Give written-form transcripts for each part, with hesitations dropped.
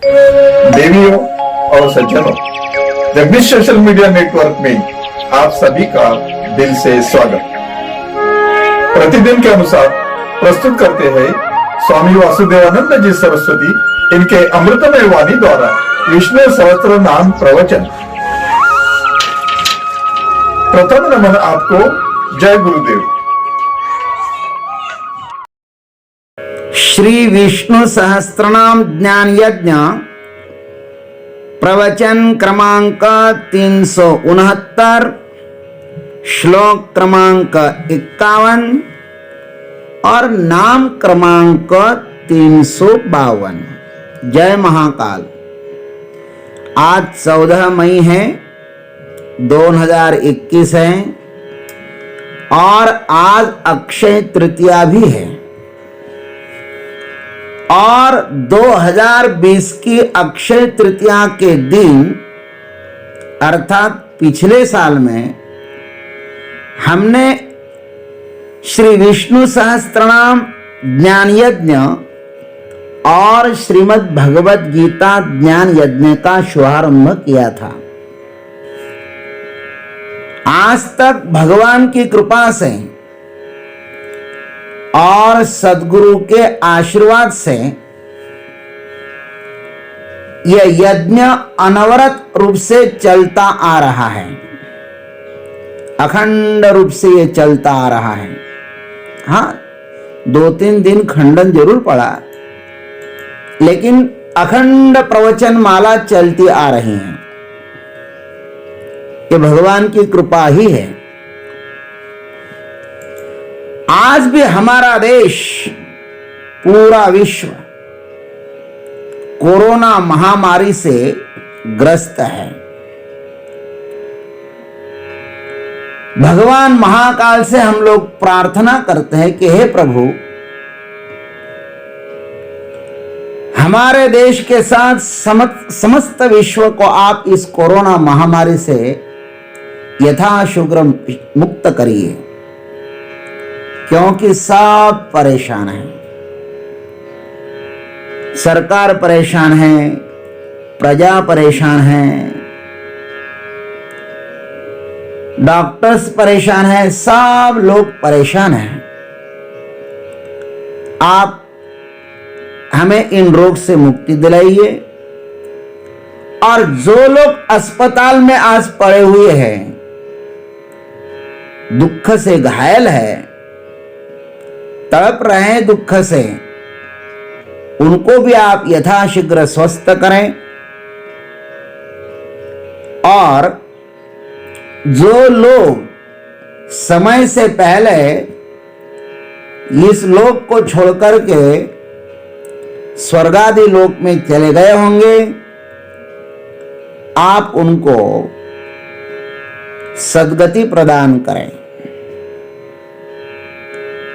देवियों और सज्जनों, जगदीश सोशल मीडिया नेटवर्क में आप सभी का दिल से स्वागत। प्रतिदिन के अनुसार प्रस्तुत करते हैं स्वामी वासुदेवानंद जी सरस्वती इनके अमृतमय वाणी द्वारा विष्णु सहस्त्र नाम प्रवचन। प्रथम नमन आपको। जय गुरुदेव। श्री विष्णु सहस्त्रनाम ज्ञान यज्ञ प्रवचन क्रमांक 369, श्लोक क्रमांक 51 और नाम क्रमांक 352। जय महाकाल। आज 14 मई है, 2021 है और आज अक्षय तृतीया भी है और 2020 की अक्षय तृतीया के दिन अर्थात पिछले साल में हमने श्री विष्णु सहस्त्रनाम ज्ञान यज्ञ और श्रीमद् भगवत गीता ज्ञान यज्ञ का शुभारंभ किया था। आज तक भगवान की कृपा से और सद्गुरु के आशीर्वाद से यह यज्ञ अनवरत रूप से चलता आ रहा है, अखंड रूप से यह चलता आ रहा है। हाँ, 2-3 दिन खंडन जरूर पड़ा, लेकिन अखंड प्रवचन माला चलती आ रही है। ये भगवान की कृपा ही है। आज भी हमारा देश, पूरा विश्व कोरोना महामारी से ग्रस्त है। भगवान महाकाल से हम लोग प्रार्थना करते हैं कि हे प्रभु, हमारे देश के साथ समस्त विश्व को आप इस कोरोना महामारी से यथाशीघ्र मुक्त करिए, क्योंकि सब परेशान हैं। सरकार परेशान है, प्रजा परेशान है, डॉक्टर्स परेशान है, सब लोग परेशान हैं। आप हमें इन रोग से मुक्ति दिलाइए और जो लोग अस्पताल में आज पड़े हुए हैं, दुख से घायल है, तड़प रहे हैं दुख से, उनको भी आप यथाशीघ्र स्वस्थ करें और जो लोग समय से पहले इस लोक को छोड़कर के स्वर्गादि लोक में चले गए होंगे, आप उनको सद्गति प्रदान करें।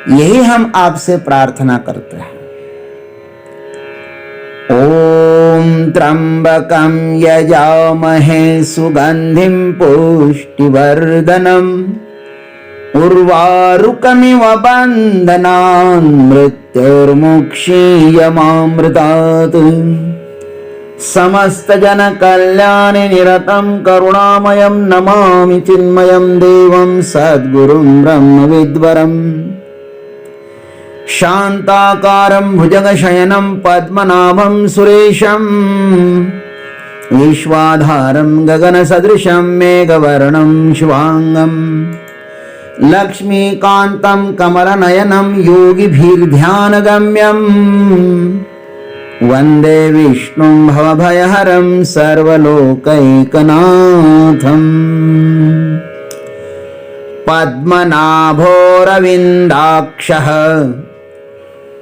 यही हम आपसे प्रार्थना करते हैं। ओम त्र्यंबकं यजामहे सुगंधिं पुष्टिवर्धनम् उर्वारुकमिव बन्धनान् मृत्युर्मुक्षीयमामृतात् समस्त जन कल्याणे निरतं करुणामयं नमामि चिन्मयं देवं सद्गुरुं ब्रह्मविद्वरम् शांताकारं भुजगशयनं पद्मनाभं सुरेशं विश्वाधारं गगनसदृशं मेघवर्णं शुभांगं लक्ष्मीकान्तं कमलनयनं योगिभिर्ध्यानगम्यं वन्दे विष्णुं भवभयहरं सर्वलोकैकनाथम् पद्मनाभोरविन्दाक्षः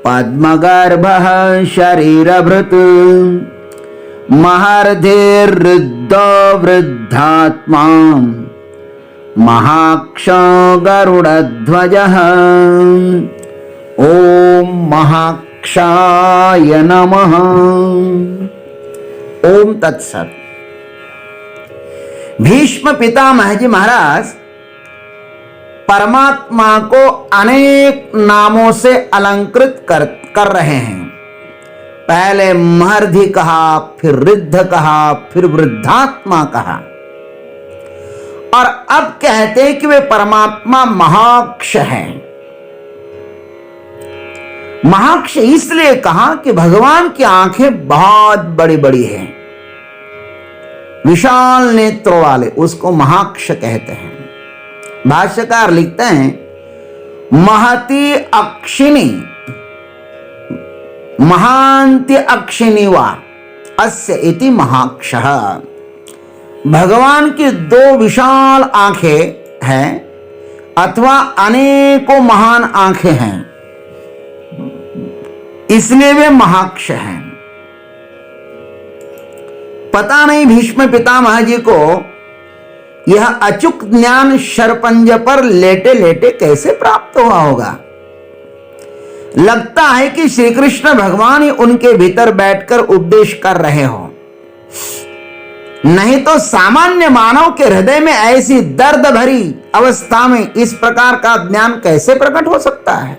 पद्मगर्भः शरीरभृत् महर्षिर्वृद्धो वृद्धात्मा महाक्षो गरुडध्वजः ओम महाक्षाय नमः। ओम तत्सत। भीष्म पितामह जी महाराज परमात्मा को अनेक नामों से अलंकृत कर रहे हैं। पहले महर्धि कहा, फिर रिद्ध कहा, फिर वृद्धात्मा कहा, और अब कहते हैं कि वे परमात्मा महाक्ष हैं। महाक्ष इसलिए कहा कि भगवान की आंखें बहुत बड़ी बड़ी हैं, विशाल नेत्रों वाले, उसको महाक्ष कहते हैं। भाष्यकार लिखते हैं, महति अक्षिणी महांति अक्षिणी वा अस्य इति महाक्षः। भगवान की दो विशाल आंखें हैं अथवा अनेकों महान आंखें हैं, इसलिए वे महाक्ष हैं। पता नहीं भीष्म पितामह जी को यह अचूक ज्ञान शरपंज पर लेटे लेटे कैसे प्राप्त हुआ होगा। लगता है कि श्री कृष्ण भगवान ही उनके भीतर बैठकर उपदेश कर रहे हो, नहीं तो सामान्य मानव के हृदय में ऐसी दर्द भरी अवस्था में इस प्रकार का ज्ञान कैसे प्रकट हो सकता है।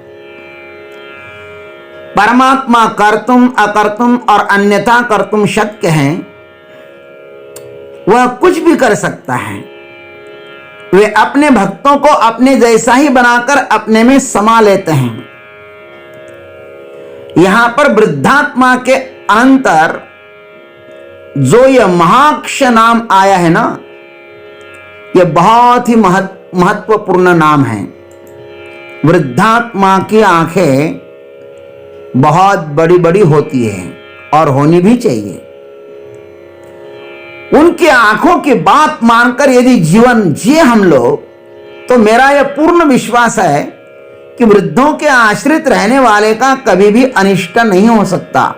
परमात्मा कर्तुम अकर्तुम और अन्यथा कर्तुम शक्य हैं, वह कुछ भी कर सकता है। वे अपने भक्तों को अपने जैसा ही बनाकर अपने में समा लेते हैं। यहां पर वृद्धात्मा के अंतर जो यह महाक्ष नाम आया है ना, यह बहुत ही महत्वपूर्ण नाम है। वृद्धात्मा की आंखें बहुत बड़ी बड़ी होती है और होनी भी चाहिए। उनकी आंखों की बात मानकर यदि जीवन जिए हम लोग, तो मेरा यह पूर्ण विश्वास है कि वृद्धों के आश्रित रहने वाले का कभी भी अनिष्ट नहीं हो सकता।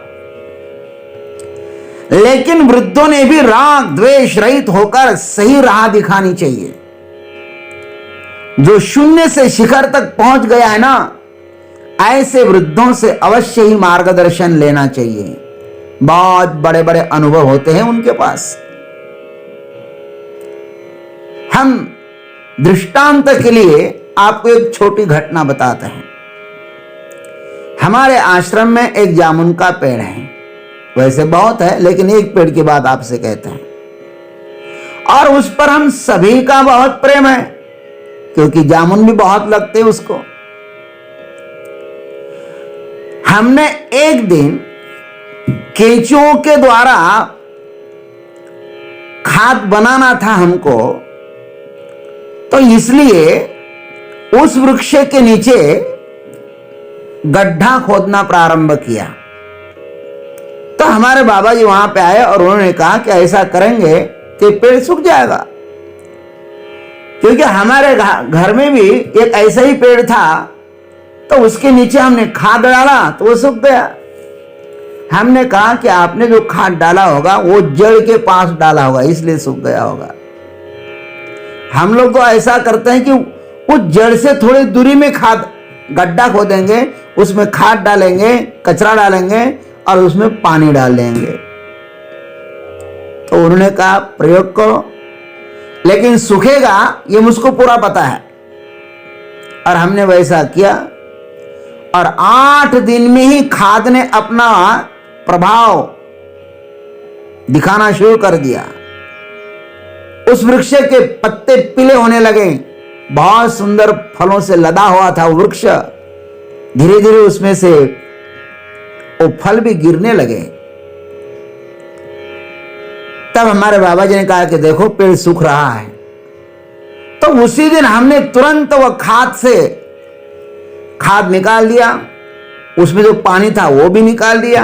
लेकिन वृद्धों ने भी राग द्वेष रहित होकर सही राह दिखानी चाहिए। जो शून्य से शिखर तक पहुंच गया है ना, ऐसे वृद्धों से अवश्य ही मार्गदर्शन लेना चाहिए। बहुत बड़े बड़े अनुभव होते हैं उनके पास। हम दृष्टांत के लिए आपको एक छोटी घटना बताते हैं। हमारे आश्रम में एक जामुन का पेड़ है, वैसे बहुत है लेकिन एक पेड़ की बात आपसे कहते हैं, और उस पर हम सभी का बहुत प्रेम है क्योंकि जामुन भी बहुत लगते हैं उसको। हमने एक दिन केंचुओं के द्वारा खाद बनाना था हमको, तो इसलिए उस वृक्ष के नीचे गड्ढा खोदना प्रारंभ किया। तो हमारे बाबा जी वहां पे आए और उन्होंने कहा कि ऐसा करेंगे कि पेड़ सूख जाएगा, क्योंकि हमारे घर में भी एक ऐसा ही पेड़ था, तो उसके नीचे हमने खाद डाला तो वो सूख गया। हमने कहा कि आपने जो खाद डाला होगा वो जड़ के पास डाला होगा, इसलिए सूख गया होगा। हम लोग तो ऐसा करते हैं कि उस जड़ से थोड़ी दूरी में खाद गड्ढा खोदेंगे, उसमें खाद डालेंगे, कचरा डालेंगे और उसमें पानी डाल देंगे। तो उन्होंने कहा प्रयोग करो, लेकिन सूखेगा ये मुझको पूरा पता है। और हमने वैसा किया और 8 दिन में ही खाद ने अपना प्रभाव दिखाना शुरू कर दिया। उस वृक्ष के पत्ते पीले होने लगे, बहुत सुंदर फलों से लदा हुआ था वो वृक्ष। धीरे धीरे उसमें से वो फल भी गिरने लगे। तब हमारे बाबा जी ने कहा कि देखो पेड़ सूख रहा है। तो उसी दिन हमने तुरंत वह खाद निकाल दिया, उसमें जो पानी था वो भी निकाल दिया,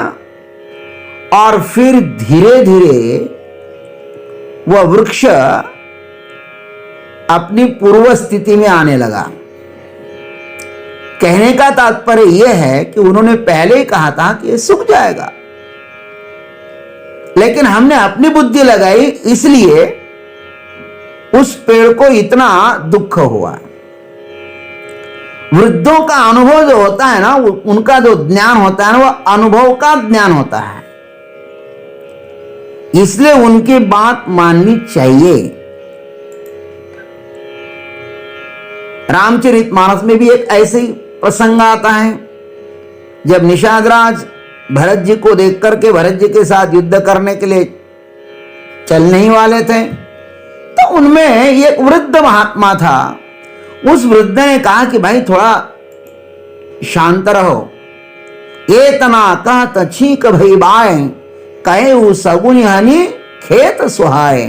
और फिर धीरे धीरे वह वृक्ष अपनी पूर्व स्थिति में आने लगा। कहने का तात्पर्य यह है कि उन्होंने पहले ही कहा था कि यह सूख जाएगा, लेकिन हमने अपनी बुद्धि लगाई, इसलिए उस पेड़ को इतना दुख हुआ। वृद्धों का अनुभव जो होता है ना, उनका जो ज्ञान होता है ना, वह अनुभव का ज्ञान होता है, इसलिए उनकी बात माननी चाहिए। रामचरितमानस में भी एक ऐसे ही प्रसंग आता है, जब निषाद राज भरत जी को देख करके भरत जी के साथ युद्ध करने के लिए चलने ही वाले थे, तो उनमें एक वृद्ध महात्मा था। उस वृद्ध ने कहा कि भाई थोड़ा शांत रहो, एतना कहत छींक भई बाए, कहे सगुन हनी खेत सुहाए।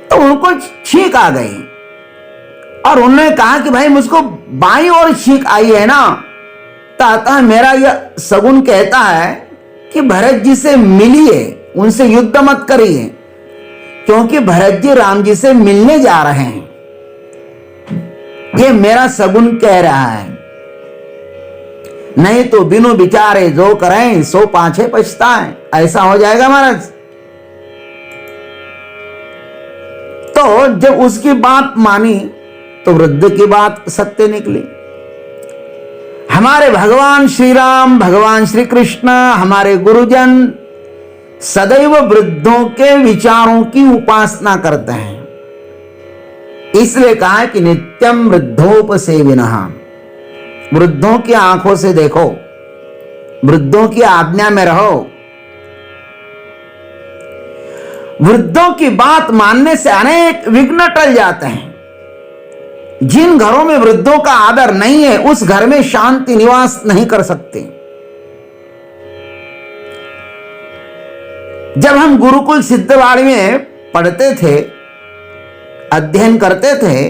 तो उनको छींक आ गई और उन्होंने कहा कि भाई मुझको बाई और छींक आई है ना, अतः मेरा यह सगुन कहता है कि भरत जी से मिलिए, उनसे युद्ध मत करिए, क्योंकि भरत जी राम जी से मिलने जा रहे हैं। ये मेरा सगुन कह रहा है, नहीं तो बिनु विचारे जो करें सो पाछे पछताएं, ऐसा हो जाएगा महाराज। तो जब उसकी बात मानी तो वृद्ध की बात सत्य निकली। हमारे भगवान श्री राम, भगवान श्री कृष्ण, हमारे गुरुजन सदैव वृद्धों के विचारों की उपासना करते हैं। इसलिए कहा है कि नित्यम वृद्धोपसेविनः, वृद्धों की आंखों से देखो, वृद्धों की आज्ञा में रहो। वृद्धों की बात मानने से अनेक विघ्न टल जाते हैं। जिन घरों में वृद्धों का आदर नहीं है, उस घर में शांति निवास नहीं कर सकते। जब हम गुरुकुल सिद्धवाड़ी में पढ़ते थे, अध्ययन करते थे,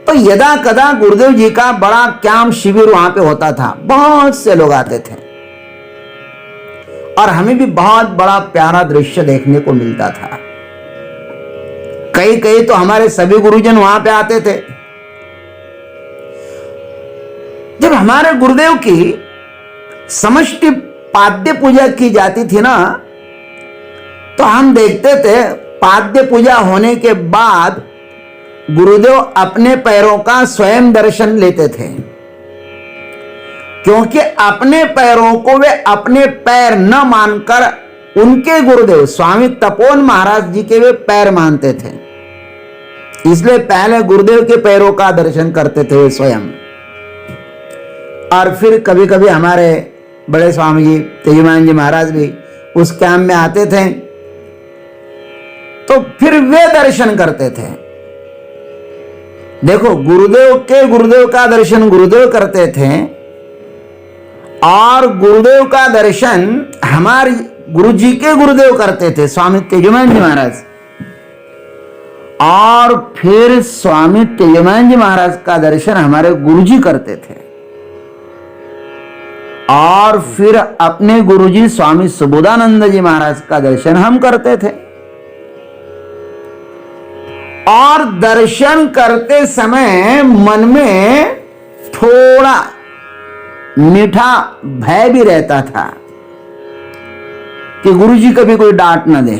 तो यदा कदा गुरुदेव जी का बड़ा कैंप शिविर वहां पे होता था। बहुत से लोग आते थे और हमें भी बहुत बड़ा प्यारा दृश्य देखने को मिलता था। कई कई तो हमारे सभी गुरुजन वहां पे आते थे। जब हमारे गुरुदेव की समष्टि पाद्य पूजा की जाती थी ना, तो हम देखते थे पाद्य पूजा होने के बाद गुरुदेव अपने पैरों का स्वयं दर्शन लेते थे, क्योंकि अपने पैरों को वे अपने पैर न मानकर उनके गुरुदेव स्वामी तपोवन महाराज जी के वे पैर मानते थे। इसलिए पहले गुरुदेव के पैरों का दर्शन करते थे वे स्वयं। और फिर कभी कभी हमारे बड़े स्वामी जी तेजमान जी महाराज भी उस कैंप में आते थे, तो फिर वे दर्शन करते थे। देखो, गुरुदेव के गुरुदेव का दर्शन गुरुदेव करते थे और गुरुदेव का दर्शन हमारे गुरुजी के गुरुदेव करते थे, स्वामी तेजमान जी महाराज। और फिर स्वामी तेजमान जी महाराज का दर्शन हमारे गुरुजी करते थे। और फिर अपने गुरुजी स्वामी सुबोधानंद जी महाराज का दर्शन हम करते थे। और दर्शन करते समय मन में थोड़ा मीठा भय भी रहता था कि गुरुजी कभी कोई डांट न दे,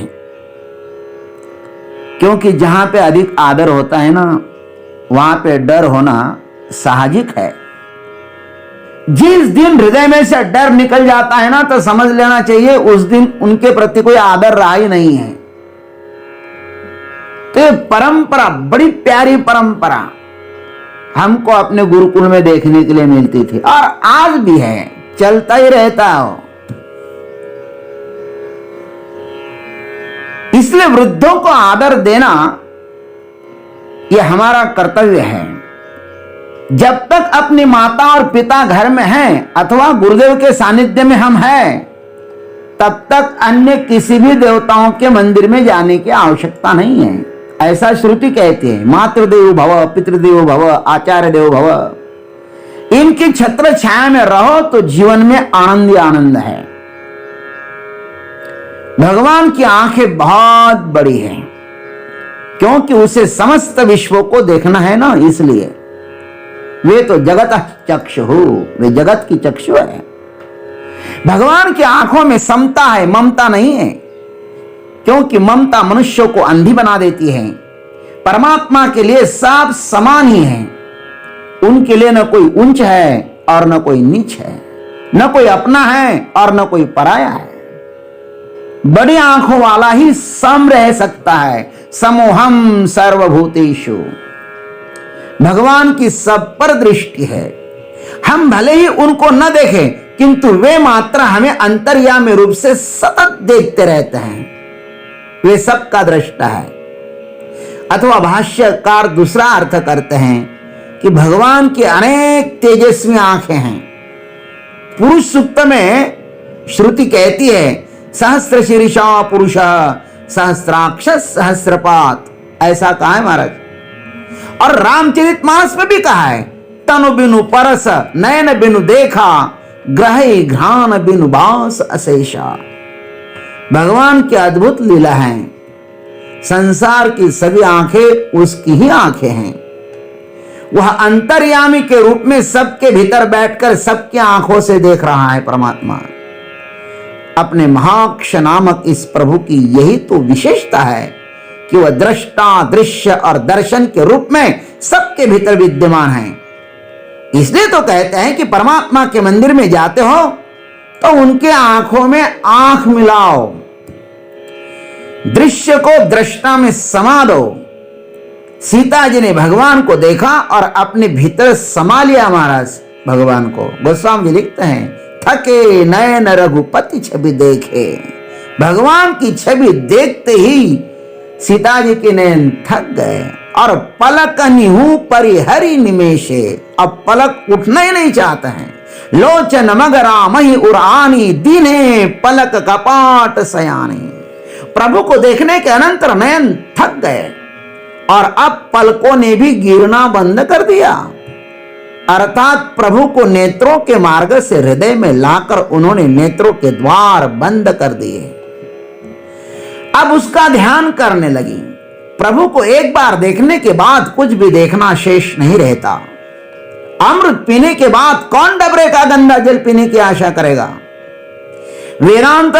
क्योंकि जहां पे अधिक आदर होता है ना, वहां पे डर होना साहजिक है। जिस दिन हृदय में से डर निकल जाता है ना, तो समझ लेना चाहिए उस दिन उनके प्रति कोई आदर रहा ही नहीं है। तो ये परंपरा, बड़ी प्यारी परंपरा हमको अपने गुरुकुल में देखने के लिए मिलती थी और आज भी है, चलता ही रहता हो। इसलिए वृद्धों को आदर देना यह हमारा कर्तव्य है। जब तक अपनी माता और पिता घर में हैं अथवा गुरुदेव के सानिध्य में हम हैं, तब तक अन्य किसी भी देवताओं के मंदिर में जाने की आवश्यकता नहीं है। ऐसा श्रुति कहती है, मातृदेव भव, पितृदेव भव, आचार्य देव भव। इनकी छत्र छाया में रहो तो जीवन में आनंद ही आनंद है। भगवान की आंखें बहुत बड़ी हैं, क्योंकि उसे समस्त विश्व को देखना है ना, इसलिए वे तो जगत चक्षु, वे जगत की चक्षु है। भगवान की आंखों में समता है, ममता नहीं है, क्योंकि ममता मनुष्य को अंधी बना देती है। परमात्मा के लिए सब समान ही है। उनके लिए न कोई ऊंच है और न कोई नीच है, न कोई अपना है और न कोई पराया है। बड़ी आंखों वाला ही सम रह सकता है। समोहम सर्वभूतेषु, भगवान की सब पर दृष्टि है। हम भले ही उनको न देखें, किंतु वे मात्र हमें अंतर्यामी रूप से सतत देखते रहते हैं। वे सबका दृष्टा है। अथवा भाष्यकार दूसरा अर्थ करते हैं कि भगवान की अनेक तेजस्वी आंखें हैं। पुरुष सूक्त में श्रुति कहती है सहस्र शीर्षा पुरुष सहस्राक्ष सहस्रपात, ऐसा कहा है महाराज। और रामचरितमानस में भी कहा है तनु बिनु परस नयन बिनु देखा ग्रह घ्राण बिनु बास अशेषा। भगवान की अद्भुत लीला है। संसार की सभी आंखें उसकी ही आंखें हैं। वह अंतर्यामी के रूप में सबके भीतर बैठकर सबकी आंखों से देख रहा है। परमात्मा अपने महाक्ष नामक इस प्रभु की यही तो विशेषता है कि वह दृष्टा दृश्य और दर्शन के रूप में सबके भीतर विद्यमान है। इसलिए तो कहते हैं कि परमात्मा के मंदिर में जाते हो तो उनके आंखों में आंख मिलाओ, दृश्य को दृष्टा में समा दो। सीता जी ने भगवान को देखा और अपने भीतर समा लिया महाराज भगवान को। गोस्वामी जी लिखते हैं थके नयन रघुपति छवि देखे। भगवान की छवि देखते ही सीता जी के नयन थक गए और पलक निहू परिहरि निमेशे। अब पलक उठना ही नहीं चाहते हैं। लोचन मगरा मही उड़ानी दीने पलक कपाट सयानी। प्रभु को देखने के अनंतर नयन थक गए और अब पलकों ने भी गिरना बंद कर दिया। अर्थात प्रभु को नेत्रों के मार्ग से हृदय में लाकर उन्होंने नेत्रों के द्वार बंद कर दिए। अब उसका ध्यान करने लगी। प्रभु को एक बार देखने के बाद कुछ भी देखना शेष नहीं रहता। अमृत पीने के बाद कौन डबरे का गंदा जल पीने की आशा करेगा। वेदांत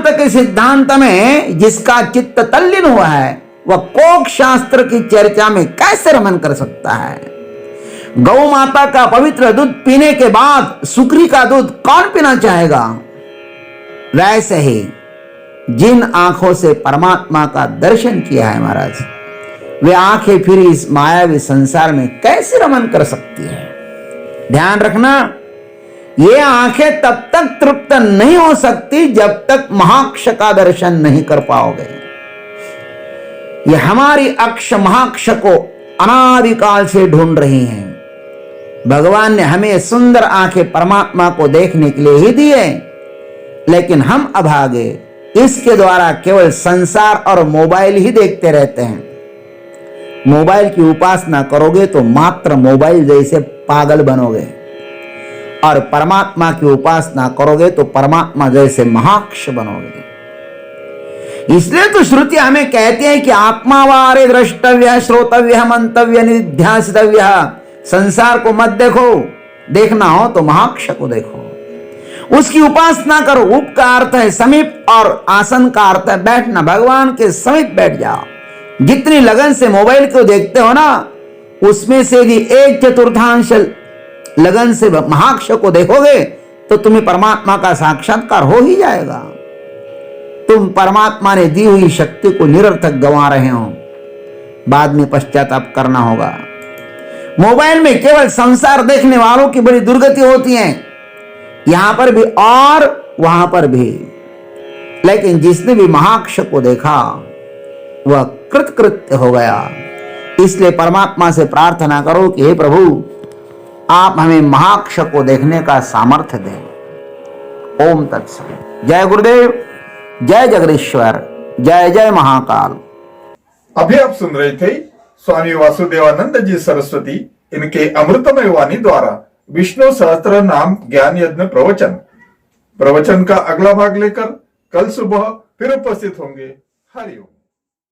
के सिद्धांत में जिसका चित्त तल्लीन हुआ है वह कोक शास्त्र की चर्चा में कैसे रमन कर सकता है। गौ माता का पवित्र दूध पीने के बाद सुकरी का दूध कौन पीना चाहेगा। वैसे ही जिन आंखों से परमात्मा का दर्शन किया है महाराज, वे आंखें फिर इस मायावी संसार में कैसे रमन कर सकती है। ध्यान रखना, ये आंखें तब तक तृप्त नहीं हो सकती जब तक महाक्ष का दर्शन नहीं कर पाओगे। ये हमारी अक्ष महाक्ष को अनादिकाल से ढूंढ रही हैं। भगवान ने हमें सुंदर आंखें परमात्मा को देखने के लिए ही दी है, लेकिन हम अभागे इसके द्वारा केवल संसार और मोबाइल ही देखते रहते हैं। मोबाइल की उपासना करोगे तो मात्र मोबाइल जैसे पागल बनोगे और परमात्मा की उपासना करोगे तो परमात्मा जैसे महाक्ष बनोगे। इसलिए तो श्रुति हमें कहती है कि आत्मावारे द्रष्टव्य श्रोतव्य मंतव्य निध्यासितव्य। संसार को मत देखो, देखना हो तो महाक्ष को देखो, उसकी उपासना करो। उप का अर्थ है समीप और आसन का अर्थ है बैठना। भगवान के समीप बैठ जाओ। जितनी लगन से मोबाइल को देखते हो ना, उसमें से भी 1/4 लगन से महाक्ष को देखोगे तो तुम्हें परमात्मा का साक्षात्कार हो ही जाएगा। तुम परमात्मा ने दी हुई शक्ति को निरर्थक गंवा रहे हो, बाद में पश्चाताप करना होगा। मोबाइल में केवल संसार देखने वालों की बड़ी दुर्गति होती है, यहां पर भी और वहां पर भी। लेकिन जिसने भी महाक्ष को देखा वह कृतकृत्य हो गया। इसलिए परमात्मा से प्रार्थना करो कि हे प्रभु, आप हमें महाक्ष को देखने का सामर्थ्य दें। ओम तत्सत। जय गुरुदेव, जय जगदीश्वर, जय जय महाकाल। अभी आप सुन रहे थे स्वामी वासुदेवानंद जी सरस्वती इनके अमृतमय वाणी द्वारा विष्णु सहस्त्र नाम ज्ञान यज्ञ प्रवचन का अगला भाग लेकर कल सुबह फिर उपस्थित होंगे। हरिओम।